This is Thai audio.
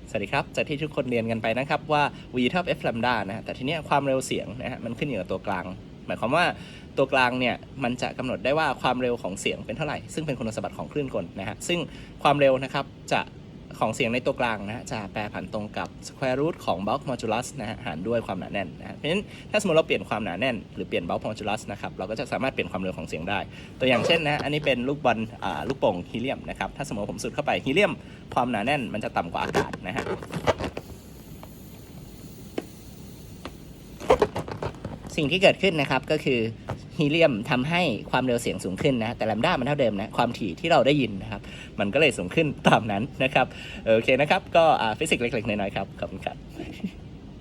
สวัสดีครับจากที่ทุกคนเรียนกันไปนะครับว่า v เท่า f lambda นะแต่ทีนี้ความเร็วเสียงนะฮะมันขึ้นอยู่กับตัวกลางหมายความว่าตัวกลางเนี่ยมันจะกำหนดได้ว่าความเร็วของเสียงเป็นเท่าไหร่ซึ่งเป็นคุณสมบัติของคลื่นกลนะฮะซึ่งความเร็วนะครับจะของเสียงในตัวกลางนะฮะจะแปรผันตรงกับ square root ของ bulk modulus นะฮะหารด้วยความหนาแน่นนะฮะเพราะฉะนั้นถ้าสมมติเราเปลี่ยนความหนาแน่นหรือเปลี่ยน bulk modulus นะครับเราก็จะสามารถเปลี่ยนความเร็วของเสียงได้ตัวอย่างเช่นนะอันนี้เป็นลูกบอลลูกโป่งฮีเลียมนะครับถ้าสมมติผมสูดเข้าไปฮีเลียมความหนาแน่นมันจะต่ำกว่าอากาศนะฮะสิ่งที่เกิดขึ้นนะครับก็คือฮีเลียมทำให้ความเร็วเสียงสูงขึ้นนะแต่แลมด้ามันเท่าเดิมนะความถี่ที่เราได้ยินนะครับมันก็เลยสูงขึ้นตามนั้นนะครับโอเคนะครับก็ฟิสิกส์เล็กๆน้อยๆครับขอบคุณครับ